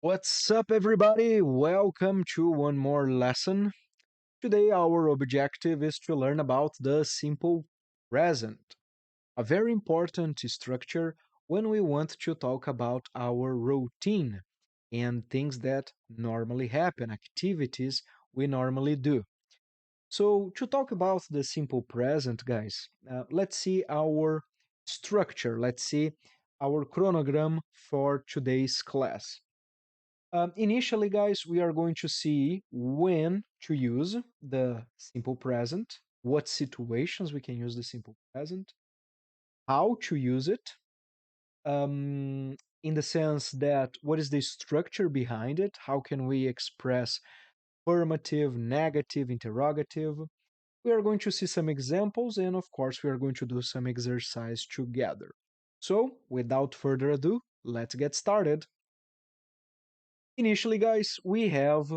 What's up, everybody? Welcome to one more lesson. Today, our objective is to learn about the simple present, a very important structure when we want to talk about our routine and things that normally happen, activities we normally do. So, to talk about the simple present, guys, let's see our structure. Let's see our chronogram for today's class. Initially, guys, we are going to see when to use the simple present, what situations we can use the simple present, how to use it, in the sense that what is the structure behind it, how can we express affirmative, negative, interrogative. We are going to see some examples, and of course, we are going to do some exercise together. So, without further ado, let's get started. Initially, guys, we have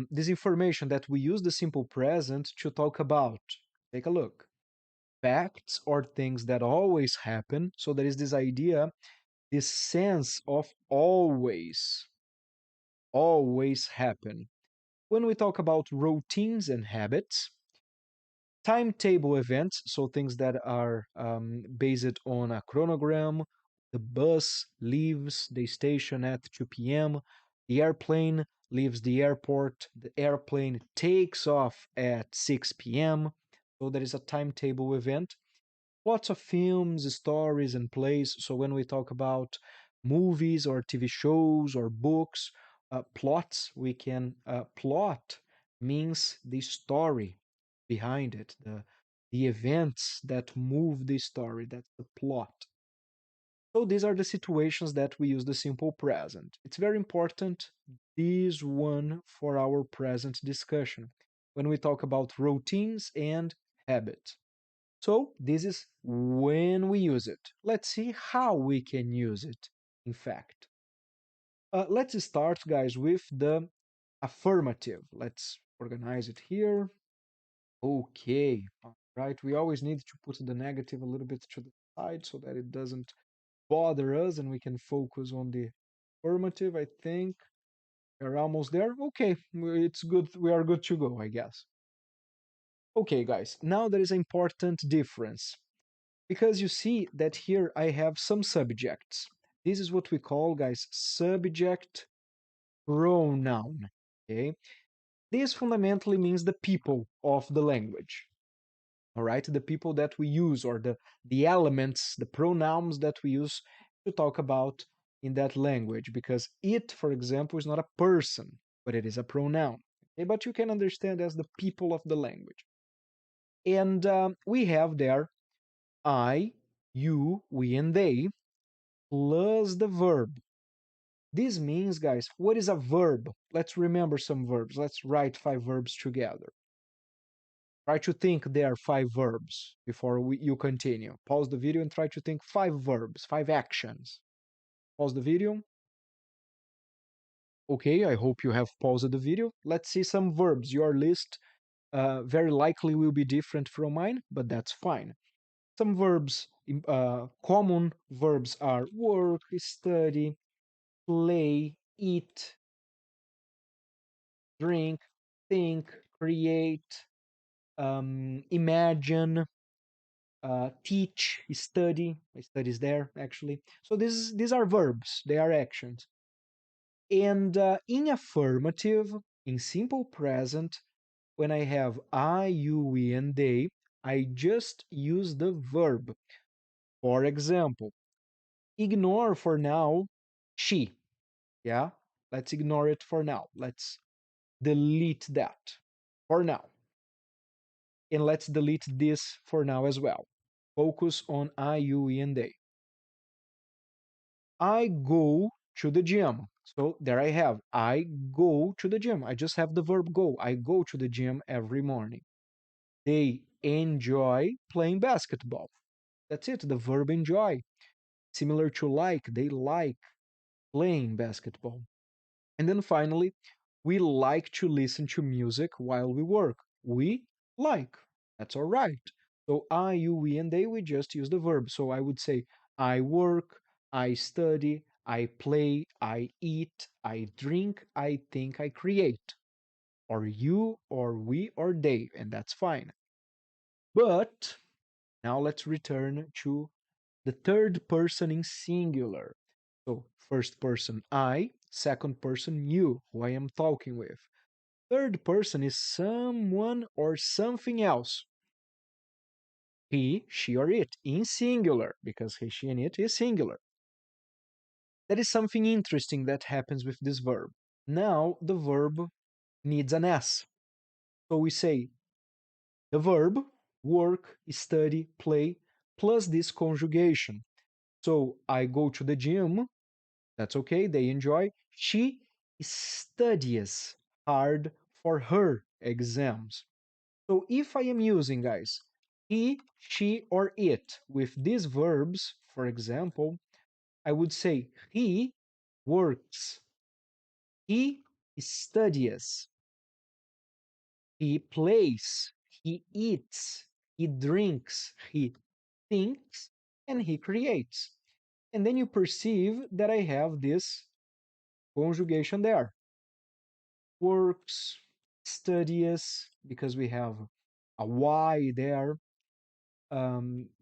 this information that we use the simple present to talk about. Take a look. Facts or things that always happen. So there is this idea, this sense of always happen. When we talk about routines and habits, timetable events, so things that are based on a chronogram. The bus leaves the station at 2 p.m., the airplane leaves the airport, the airplane takes off at 6 p.m. So there is a timetable event. Lots of films, stories, and plays. So when we talk about movies or TV shows or books, plots, we can plot means the story behind it, the events that move the story. That's the plot. So these are the situations that we use the simple present. It's very important, this one, for our present discussion when we talk about routines and habits. So this is when we use it. Let's see how we can use it, in fact. Let's start, guys, with the affirmative. Let's organize it here. Okay, all right. We always need to put the negative a little bit to the side so that it doesn't bother us and we can focus on the affirmative. I think we're almost there. Okay, it's good. We are good to go, I guess. Okay, guys, now there is an important difference because you see that here I have some subjects. This is what we call, guys, subject pronoun. Okay, this fundamentally means the people of the language. All right, the people that we use, or the elements, the pronouns that we use to talk about in that language, because it, for example, is not a person, but it is a pronoun. Okay, but you can understand as the people of the language. And we have there I, you, we, and they, plus the verb. This means, guys, what is a verb? Let's remember some verbs. Let's write 5 verbs together. Try to think there are 5 verbs before you continue. Pause the video and try to think 5 verbs, 5 actions. Pause the video. Okay, I hope you have paused the video. Let's see some verbs. Your list very likely will be different from mine, but that's fine. Some verbs, common verbs are work, study, play, eat, drink, think, create, imagine, teach, study. Study is there actually. So these are verbs. They are actions. And in affirmative, in simple present, when I have I, you, we, and they, I just use the verb. For example, ignore for now she. Yeah, let's ignore it for now. Let's delete that for now. And let's delete this for now as well. Focus on I, you, we, and they. I go to the gym. So there I have, I go to the gym. I just have the verb go. I go to the gym every morning. They enjoy playing basketball. That's it, the verb enjoy. Similar to like, they like playing basketball. And then finally, we like to listen to music while we work. We like. That's all right. So I, you, we, and they, we just use the verb. So I would say, I work, I study, I play, I eat, I drink, I think, I create. Or you, or we, or they, and that's fine. But now let's return to the third person in singular. So, first person I, second person you, who I am talking with. Third person is someone or something else. He, she, or it, in singular, because he, she, and it is singular. That is something interesting that happens with this verb. Now, the verb needs an S. So we say the verb work, study, play, plus this conjugation. So I go to the gym, that's okay, they enjoy. She studies hard for her exams. So if I am using, guys, he, she, or it with these verbs, for example, I would say he works, he studies, he plays, he eats, he drinks, he thinks, and he creates. And then you perceive that I have this conjugation there. Works, studies, because we have a Y there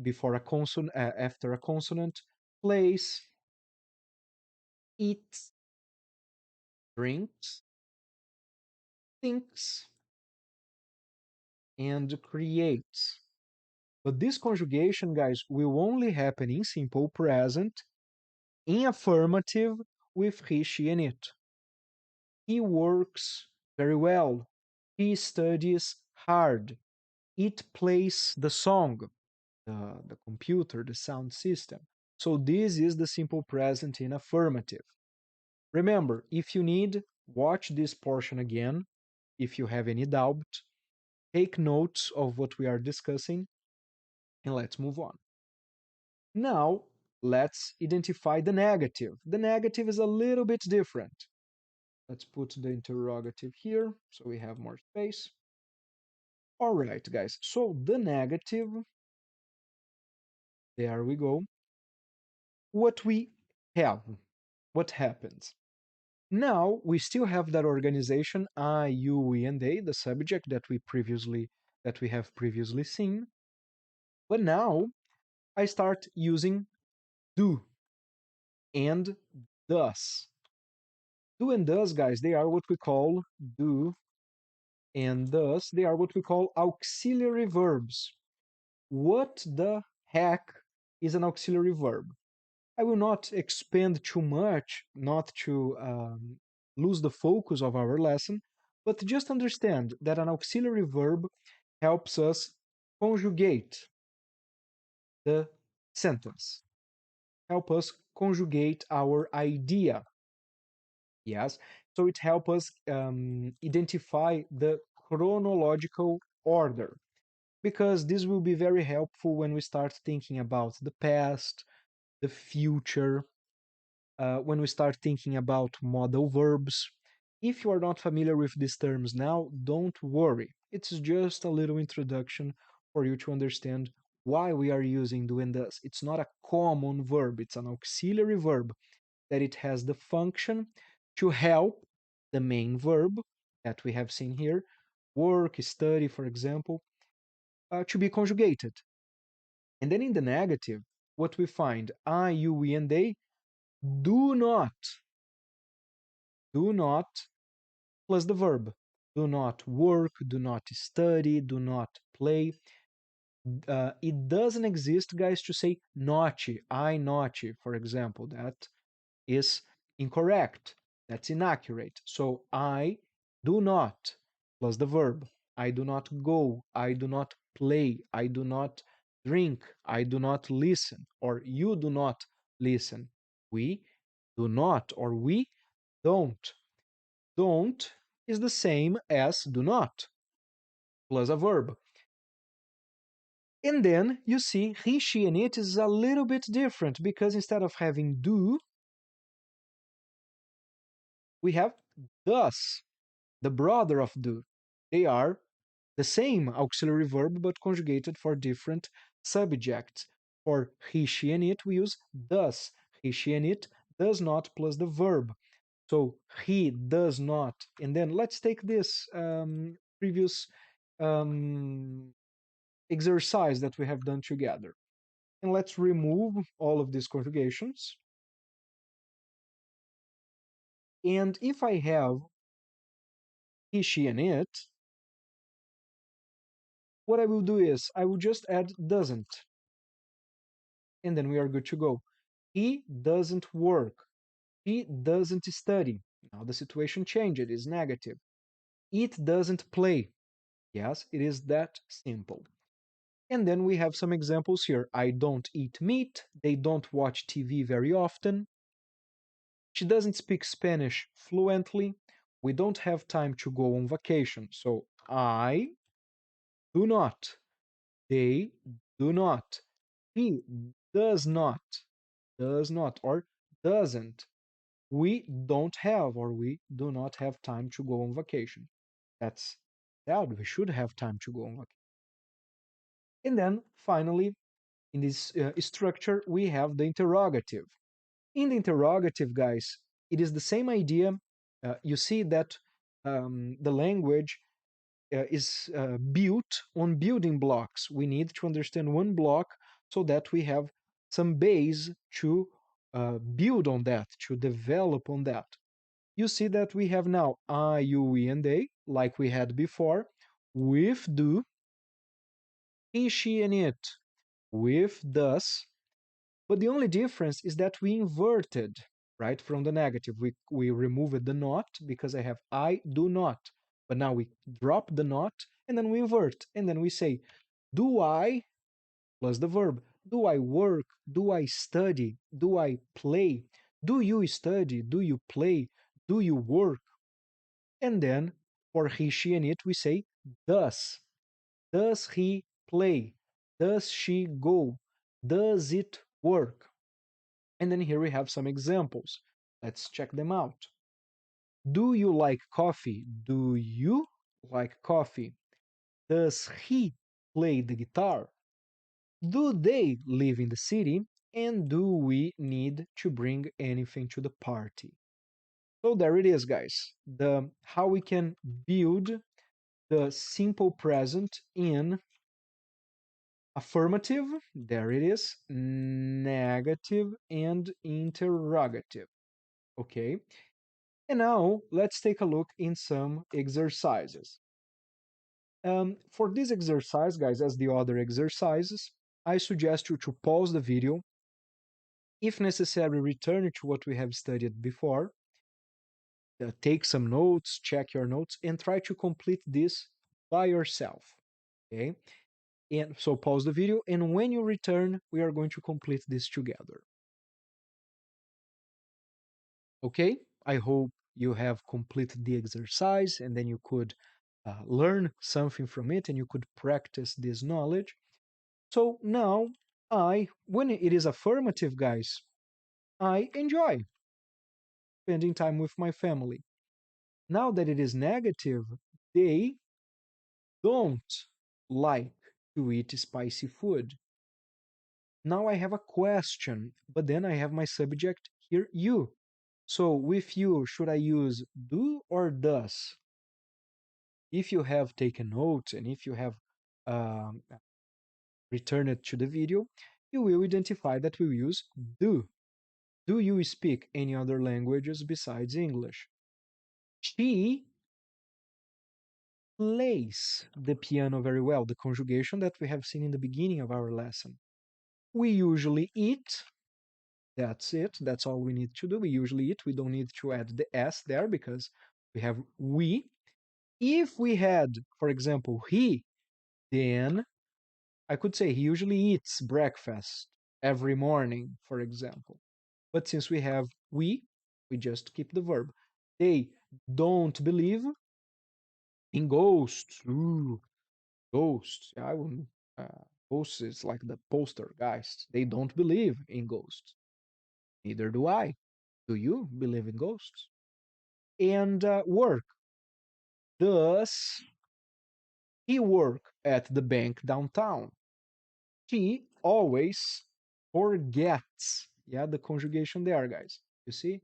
before a consonant, after a consonant, plays, eats, drinks, thinks, and creates. But this conjugation, guys, will only happen in simple present, in affirmative, with he, she, and it. He works very well. He studies hard. It plays the song, the computer, the sound system. So this is the simple present in affirmative. Remember, if you need, watch this portion again. If you have any doubt, take notes of what we are discussing, and let's move on. Now, let's identify the negative. The negative is a little bit different. Let's put the interrogative here so we have more space. All right, guys. So the negative, there we go. What we have, what happens? Now we still have that organization I, you, we, and they, the subject that we have previously seen. But now I start using do and thus. Do and thus, guys, they are what we call do and thus. They are what we call auxiliary verbs. What the heck is an auxiliary verb? I will not expand too much, not to lose the focus of our lesson, but just understand that an auxiliary verb helps us conjugate the sentence, help us conjugate our idea. Yes, so it helps us identify the chronological order because this will be very helpful when we start thinking about the past, the future, when we start thinking about modal verbs. If you are not familiar with these terms now, don't worry. It's just a little introduction for you to understand why we are using do and does. It's not a common verb, it's an auxiliary verb that it has the function to help the main verb that we have seen here, work, study, for example, to be conjugated. And then in the negative, what we find, I, you, we, and they do not do not plus the verb. Do not work, do not study, do not play. It doesn't exist, guys, to say naughty, I naughty, for example. That is incorrect. That's inaccurate. So I do not plus the verb. I do not go. I do not play. I do not drink. I do not listen. Or you do not listen. We do not or we don't. Don't is the same as do not plus a verb. And then you see he, she, and it is a little bit different because instead of having do, we have does, the brother of do. They are the same auxiliary verb but conjugated for different subjects. For he, she, and it, we use does. He, she, and it does not plus the verb. So he does not. And then let's take this previous um, exercise that we have done together. And let's remove all of these conjugations. And if I have he, she, and it, what I will do is I will just add doesn't, and then we are good to go. He doesn't work. He doesn't study. Now the situation changed. It is negative. It doesn't play. Yes, it is that simple. And then we have some examples here. I don't eat meat. They don't watch TV very often. She doesn't speak Spanish fluently. We don't have time to go on vacation. So I do not. They do not. He does not. Does not or doesn't. We don't have or we do not have time to go on vacation. That's that we should have time to go on vacation. And then finally, in this structure, we have the interrogative. In the interrogative, guys, it is the same idea. You see that the language is built on building blocks. We need to understand one block so that we have some base to build on that, to develop on that. You see that we have now I, you, we, and they, like we had before, with do, he, she, and it, with does, but the only difference is that we inverted, right, from the negative. We removed the not because I have I do not. But now we drop the not and then we invert. And then we say, do I plus the verb. Do I work? Do I study? Do I play? Do you study? Do you play? Do you work? And then for he, she, and it, we say does. Does he play? Does she go? Does it work? And then here we have some examples. Let's check them out. Do you like coffee? Do you like coffee? Does he play the guitar? Do they live in the city? And do we need to bring anything to the party? So there it is, guys. The how we can build the simple present in affirmative, there it is, negative and interrogative. Okay? And now let's take a look in some exercises. For this exercise, guys, as the other exercises, I suggest you to pause the video. If necessary, return to what we have studied before. Take some notes, check your notes, and try to complete this by yourself. Okay? And so pause the video, and when you return, we are going to complete this together. Okay? I hope you have completed the exercise and then you could learn something from it and you could practice this knowledge. So now, when it is affirmative, guys, I enjoy spending time with my family. Now that it is negative, they don't like to eat spicy food. Now I have a question, but then I have my subject here, you. So with you, should I use do or does? If you have taken notes and if you have um, returned to the video, you will identify that we use do. Do you speak any other languages besides English? She plays the piano very well, the conjugation that we have seen in the beginning of our lesson. We usually eat. That's it. That's all we need to do. We usually eat. We don't need to add the S there because we have we. If we had, for example, he, then I could say he usually eats breakfast every morning, for example. But since we have we just keep the verb. They don't believe in ghosts. Ooh, ghosts. Yeah, I wouldn't. Ghosts is like the poster guys. They don't believe in ghosts. Neither do I. Do you believe in ghosts? And work. Does he work at the bank downtown? She always forgets. Yeah, the conjugation there, guys. You see,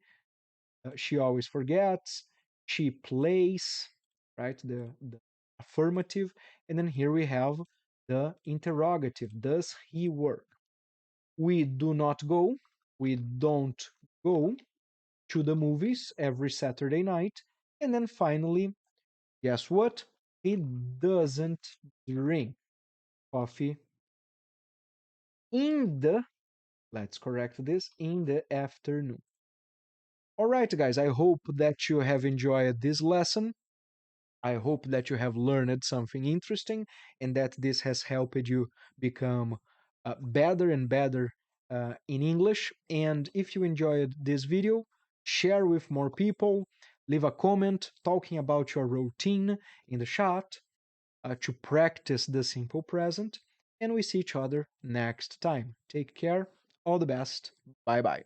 she always forgets, she plays, right? The affirmative. And then here we have the interrogative. Does he work? We do not go, we don't go to the movies every Saturday night. And then finally, guess what? He doesn't drink coffee in the, let's correct this, in the afternoon. All right, guys, I hope that you have enjoyed this lesson. I hope that you have learned something interesting and that this has helped you become better and better in English. And if you enjoyed this video, share with more people, leave a comment talking about your routine in the chat to practice the simple present. And we see each other next time. Take care. All the best. Bye bye.